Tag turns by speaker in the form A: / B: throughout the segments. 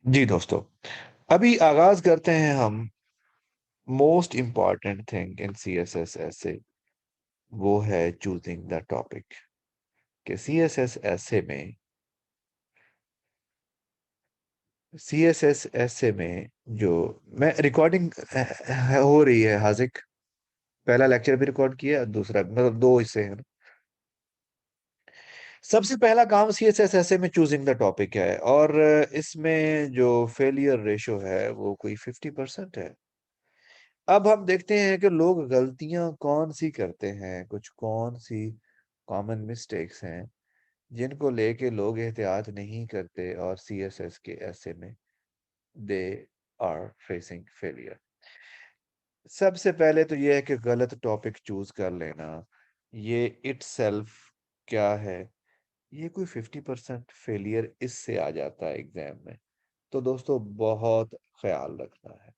A: जी दोस्तों, अभी आगाज करते हैं हम most important thing in CSS ऐसे, वो है चूजिंग द टॉपिक। कि सीएसएस ऐसे में सीएसएस ऐसे में जो मैं रिकॉर्डिंग हो रही है हाजिक। पहला लेक्चर भी रिकॉर्ड किया, दूसरा मतलब दो हिस्से हैं। सबसे पहला काम सीएसएस ऐसे में चूजिंग द टॉपिक है, और इसमें जो फेलियर रेशो है वो कोई 50% है। अब हम देखते हैं कि लोग गलतियां कौन सी करते हैं, कुछ कौन सी कॉमन मिस्टेक्स हैं जिनको लेके लोग एहतियात नहीं करते, और सीएसएस के ऐसे में दे आर फेसिंग फेलियर। सबसे पहले तो ये है कि गलत टॉपिक चूज कर लेना, ये इटसेल्फ क्या है, ये कोई 50% फेलियर इससे आ जाता है एग्जाम में। तो दोस्तों बहुत ख्याल रखना है,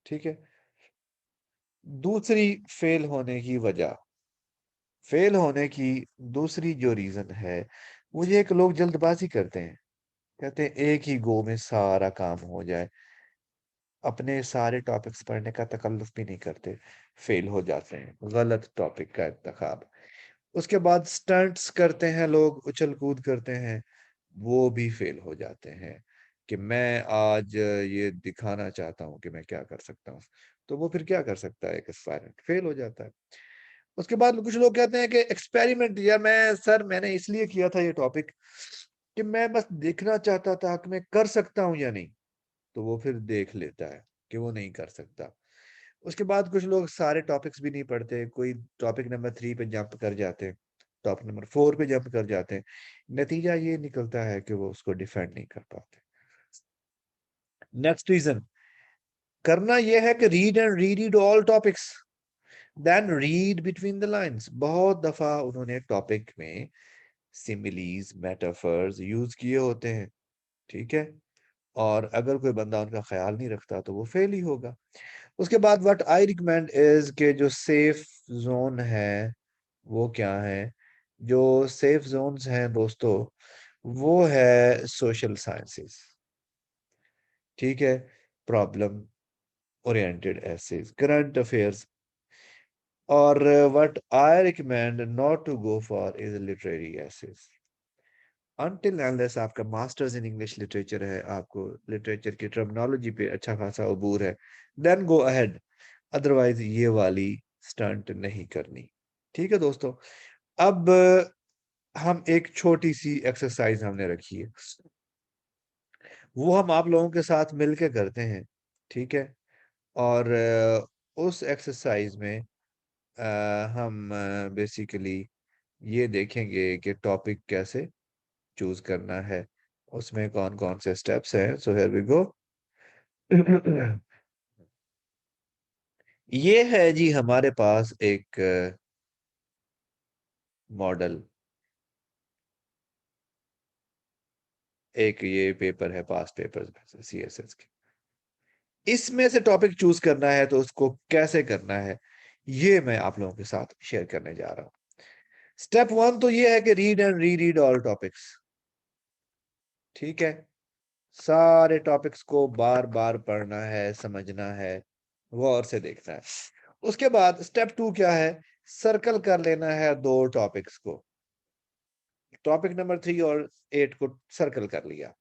A: ठीक है। दूसरी फेल होने की वजह, फेल होने की दूसरी जो रीजन है, वो ये कि लोग जल्दबाजी करते हैं। कहते हैं एक ही गो में सारा काम हो जाए, अपने सारे टॉपिक्स पढ़ने का तकल्लुफ भी नहीं करते, फेल हो जाते हैं। गलत टॉपिक का इंतखाब। उसके बाद स्टंट्स करते हैं लोग, उछल कूद करते हैं, वो भी फेल हो जाते हैं। कि मैं आज ये दिखाना चाहता हूँ कि मैं क्या कर सकता हूँ, तो वो फिर क्या कर सकता है, एक एस्पायरेंट फेल हो जाता है। उसके बाद कुछ लोग कहते हैं कि एक्सपेरिमेंट, या मैंने इसलिए किया था ये टॉपिक कि मैं बस देखना चाहता था कि मैं कर सकता हूं या नहीं। तो वो फिर देख लेता है कि वो नहीं कर सकता। उसके बाद कुछ लोग सारे टॉपिक्स भी नहीं पढ़ते, कोई टॉपिक नंबर 3 पे जंप कर जाते हैं, टॉपिक नंबर 4 पे जंप कर जाते हैं। नतीजा ये निकलता है कि वो उसको डिफेंड नहीं कर पाते। नेक्स्ट रीजन करना यह है कि read and read all topics, then read between the lines. बहुत दफा उन्होंने टॉपिक में सिमिलीज मेटाफर्स यूज किए होते हैं, ठीक है। और अगर कोई बंदा उनका ख्याल नहीं रखता तो वो फेल ही होगा। उसके बाद व्हाट आई रिकमेंड इज के जो सेफ जोन है वो क्या है। जो सेफ जोन्स हैं दोस्तों, वो है सोशल साइंसेस, ठीक है। Problem oriented essays, current affairs. और what I recommend not to go for is literary essays. Until unless आपका मास्टर्स इन इंग्लिश लिटरेचर है, आपको लिटरेचर की टर्मिनोलॉजी पे अच्छा खासा अबूर है, देन गो अहेड। अदरवाइज ये वाली स्टंट नहीं करनी, ठीक है दोस्तों। अब हम एक छोटी सी एक्सरसाइज हमने रखी है, वो हम आप लोगों के साथ मिलके करते हैं, ठीक है। और उस एक्सरसाइज में हम बेसिकली ये देखेंगे कि टॉपिक कैसे चूज करना है, उसमें कौन कौन से स्टेप्स हैं। So here we go. ये है जी हमारे पास एक मॉडल, एक ये पेपर है पास पेपर में से सीएसएस के। इसमें से टॉपिक चूज करना है तो उसको कैसे करना है, ये मैं आप लोगों के साथ शेयर करने जा रहा हूं। स्टेप वन तो ये है कि read and re read all topics, ठीक है। सारे टॉपिक्स को बार बार पढ़ना है, समझना है, गौर से देखना है। उसके बाद स्टेप टू क्या है, सर्कल कर लेना है दो टॉपिक्स को। टॉपिक नंबर 3 और 8 को सर्कल कर लिया।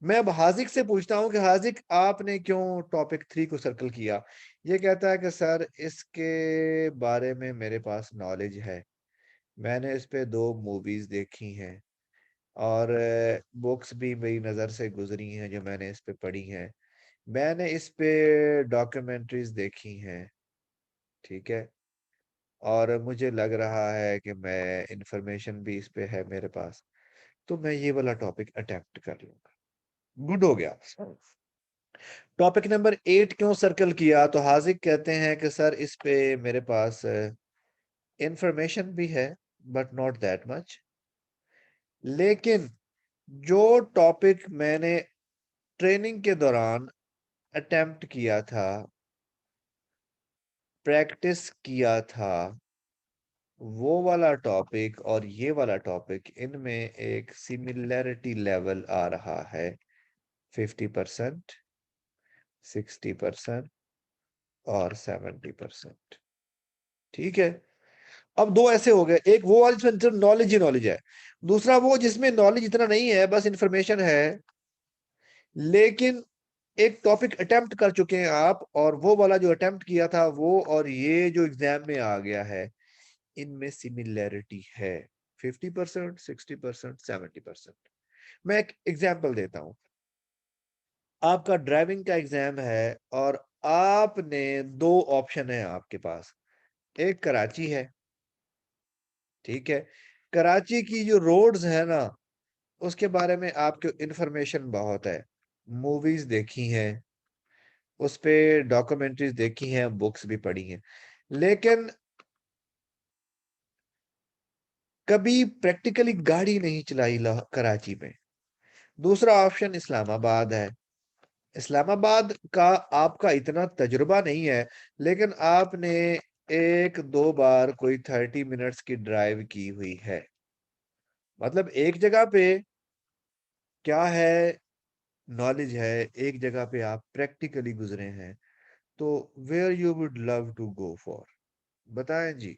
A: मैं अब हाजिक से पूछता हूँ कि हाजिक आपने क्यों टॉपिक 3 को सर्कल किया। ये कहता है कि सर इसके बारे में मेरे पास नॉलेज है, मैंने इस पे दो मूवीज देखी हैं, और बुक्स भी मेरी नज़र से गुजरी हैं जो मैंने इस पे पढ़ी हैं, मैंने इस पे डॉक्यूमेंट्रीज देखी हैं, ठीक है। और मुझे लग रहा है कि मैं इंफॉर्मेशन भी इस पे है मेरे पास, तो मैं ये वाला टॉपिक अटेम्प्ट कर लूंगा। गुड हो गया। टॉपिक नंबर 8 क्यों सर्कल किया, तो हाजिक कहते हैं कि सर इस पे मेरे पास इंफॉर्मेशन भी है, बट नॉट दैट मच। लेकिन जो टॉपिक मैंने ट्रेनिंग के दौरान अटेम्प्ट किया था, प्रैक्टिस किया था, वो वाला टॉपिक और ये वाला टॉपिक, इनमें एक सिमिलैरिटी लेवल आ रहा है 50%, 60% और 70%। ठीक है। अब दो ऐसे हो गए, एक वो वाला जिसमें सिर्फ नॉलेज ही नॉलेज है, दूसरा वो जिसमें नॉलेज इतना नहीं है, बस इंफॉर्मेशन है, लेकिन एक टॉपिक अटेम्प्ट कर चुके हैं आप, और वो वाला जो अटेम्प्ट किया था वो और ये जो एग्जाम में आ गया है, इनमें सिमिलैरिटी है। 50%, 60%, 70%। मैं एक एग्जांपल देता हूं। आपका ड्राइविंग का एग्जाम है और आपने दो ऑप्शन है आपके पास। एक कराची है, ठीक है। कराची की जो रोड्स है ना, उसके बारे में आपको इंफॉर्मेशन बहुत है, मूवीज देखी हैं, उस पे डॉक्यूमेंट्रीज देखी हैं, बुक्स भी पढ़ी हैं, लेकिन कभी प्रैक्टिकली गाड़ी नहीं चलाई कराची में। दूसरा ऑप्शन इस्लामाबाद है। इस्लामाबाद का आपका इतना तजुर्बा नहीं है, लेकिन आपने एक दो बार कोई 30 मिनट्स की ड्राइव की हुई है। मतलब एक जगह पे क्या है, नॉलेज है, एक जगह पे आप प्रैक्टिकली गुजरे हैं। तो where you would love to go for, बताएं जी।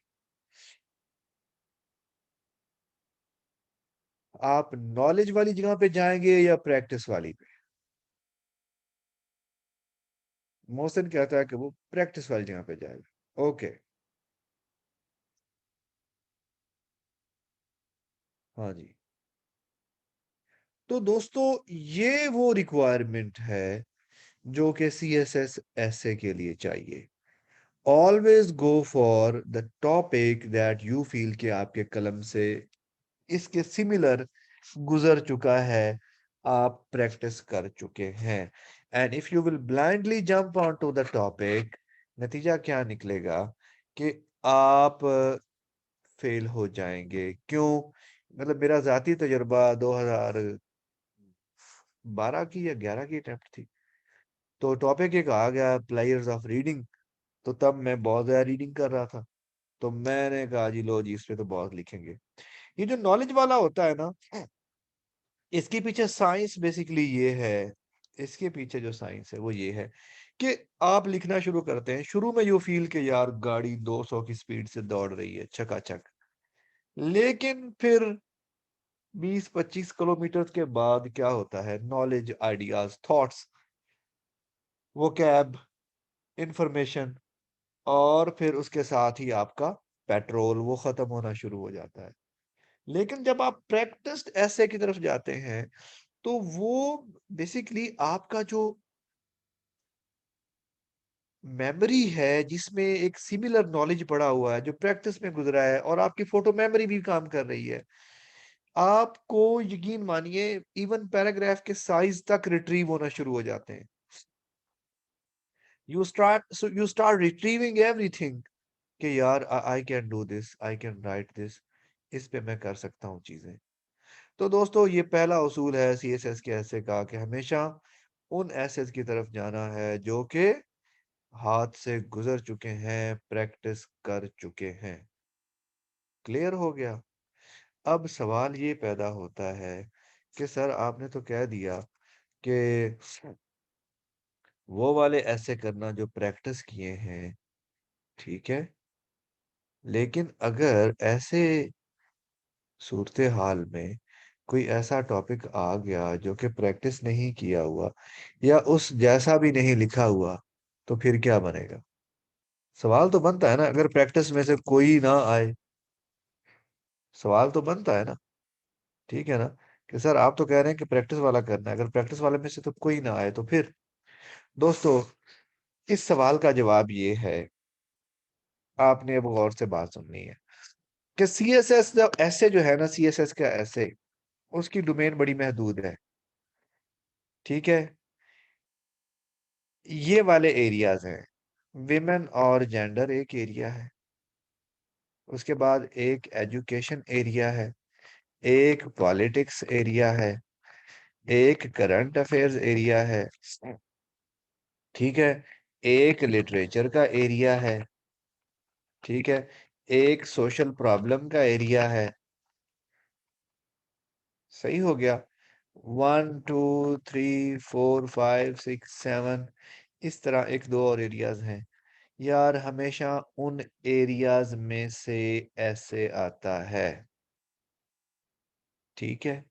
A: आप नॉलेज वाली जगह पे जाएंगे या प्रैक्टिस वाली पे? मोहसिन कहता है कि वो प्रैक्टिस वाली जगह पे जाएगा। ओके। हाँ जी। तो दोस्तों, ये वो रिक्वायरमेंट है जो कि सी एस एस ऐसे के लिए चाहिए। Always go for the topic that you feel कि आपके कलम से इसके सिमिलर गुजर चुका है, आप प्रैक्टिस कर चुके हैं। And if you will blindly jump on to the topic, नतीजा क्या निकलेगा कि आप फेल हो जाएंगे। क्यों? मतलब मेरा जाती तजुर्बा 2012 की या 11 की अटेम्प्ट थी। तो टॉपिक एक आ गया, प्लेयर्स ऑफ रीडिंग। तो तब मैं बहुत ज्यादा रीडिंग कर रहा था, तो मैंने कहा जी लो जी, इस पे तो बहुत लिखेंगे। ये जो नॉलेज वाला होता है ना, इसके पीछे साइंस बेसिकली ये है, इसके पीछे जो साइंस है वो ये है कि आप लिखना शुरू करते हैं, शुरू में यू फील के यार गाड़ी 200 की स्पीड से दौड़ रही है चकाचक, लेकिन फिर 20-25 किलोमीटर के बाद क्या होता है, नॉलेज, आइडियाज, थॉट्स, वो कैब, इंफॉर्मेशन, और फिर उसके साथ ही आपका पेट्रोल वो खत्म होना शुरू हो जाता है। लेकिन जब आप प्रैक्टिस्ड ऐसे की तरफ जाते हैं, तो वो बेसिकली आपका जो मेमोरी है, जिसमें एक सिमिलर नॉलेज पड़ा हुआ है जो प्रैक्टिस में गुजरा है, और आपकी फोटो मेमोरी भी काम कर रही है, आपको यकीन मानिए इवन पैराग्राफ के साइज तक रिट्रीव होना शुरू हो जाते हैं। यू स्टार्ट रिट्रीविंग एवरीथिंग कि यार I can do this, I can write this, इस पे मैं कर सकता हूँ चीजें। तो दोस्तों, ये पहला उसूल है सीएसएस के ऐसे का कि हमेशा उन एसेस की तरफ जाना है जो कि हाथ से गुजर चुके हैं, प्रैक्टिस कर चुके हैं। क्लियर हो गया? अब सवाल ये पैदा होता है कि सर आपने तो कह दिया कि वो वाले ऐसे करना जो प्रैक्टिस किए हैं, ठीक है, लेकिन अगर ऐसे सूरत हाल में कोई ऐसा टॉपिक आ गया जो कि प्रैक्टिस नहीं किया हुआ या उस जैसा भी नहीं लिखा हुआ, तो फिर क्या बनेगा? सवाल तो बनता है ना, अगर प्रैक्टिस में से कोई ना आए, सवाल तो बनता है ना। ठीक है ना, कि सर आप तो कह रहे हैं कि प्रैक्टिस वाला करना है, अगर प्रैक्टिस वाले में से तो कोई ना आए तो फिर? दोस्तों, इस सवाल का जवाब ये है, आपने अब गौर से बात सुननी है कि सीएसएस जब ऐसे जो है ना, सीएसएस का ऐसे, उसकी डोमेन बड़ी महदूद है। ठीक है। ये वाले एरियाज हैं, विमेन और जेंडर एक एरिया है, उसके बाद एक एजुकेशन एरिया है, एक पॉलिटिक्स एरिया है, एक करंट अफेयर्स एरिया है, ठीक है, एक लिटरेचर का एरिया है, ठीक है, एक सोशल प्रॉब्लम का एरिया है। सही हो गया। 1 2 3 4 5 6 7 इस तरह एक दो और एरियाज हैं यार। हमेशा उन एरियाज में से ऐसे आता है, ठीक है।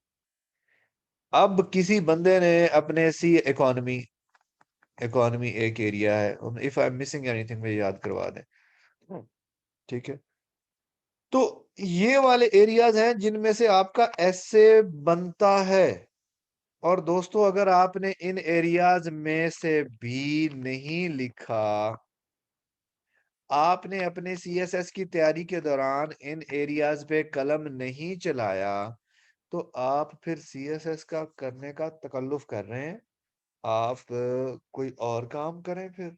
A: अब किसी बंदे ने अपने सी इकोनॉमी, इकोनॉमी एक एरिया है, if I am missing anything मुझे याद करवा दें। ठीक है, तो ये वाले एरियाज हैं जिनमें से आपका ऐसे बनता है। और दोस्तों अगर आपने इन एरियाज में से भी नहीं लिखा, आपने अपने सीएसएस की तैयारी के दौरान इन एरियाज पे कलम नहीं चलाया, तो आप फिर सीएसएस का करने का तकल्लुफ कर रहे हैं। आप कोई और काम करें फिर।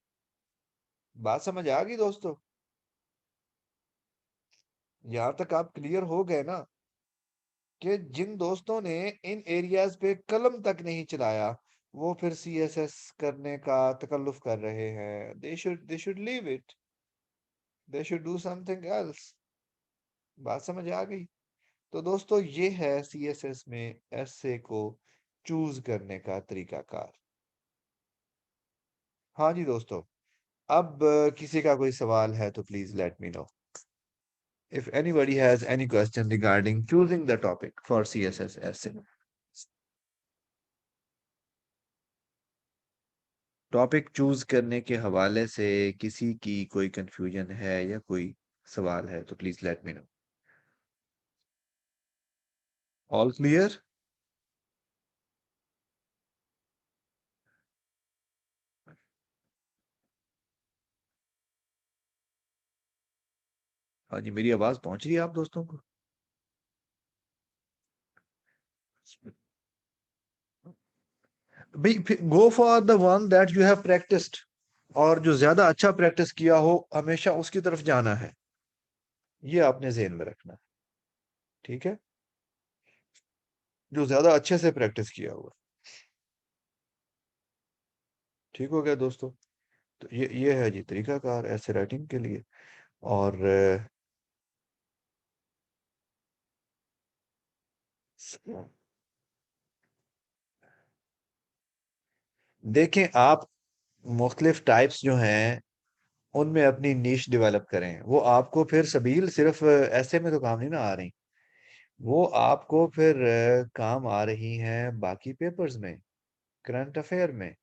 A: बात समझ आ गई दोस्तों? यहां तक आप क्लियर हो गए ना कि जिन दोस्तों ने इन एरियाज पे कलम तक नहीं चलाया, वो फिर सीएसएस करने का तकल्लुफ कर रहे हैं। They should leave it, they should do something else. बात समझ आ गई? तो दोस्तों ये है सीएसएस में एसे को चूज करने का तरीकाकार। हाँ जी दोस्तों, अब किसी का कोई सवाल है तो please let me know if anybody has any question regarding choosing the topic for css essay। Topic choose करने के हवाले से किसी की कोई कंफ्यूजन है या कोई सवाल है तो please let me know. All clear? हाँ जी, मेरी आवाज पहुंच रही है आप दोस्तों को? भाई go for the one that you have practised, और जो ज्यादा अच्छा प्रैक्टिस किया हो हमेशा उसकी तरफ जाना है। ये आपने ज़हन में रखना है, ठीक है। जो ज्यादा अच्छे से प्रैक्टिस किया हुआ। ठीक हो गया दोस्तों? तो ये है जी तरीकाकार ऐसे राइटिंग के लिए। और देखें आप, मुख्तलिफ टाइप्स जो हैं उनमें अपनी नीश डेवलप करें। वो आपको फिर सबील सिर्फ ऐसे में तो काम नहीं ना आ रही, वो आपको फिर काम आ रही हैं बाकी पेपर्स में, करंट अफेयर में।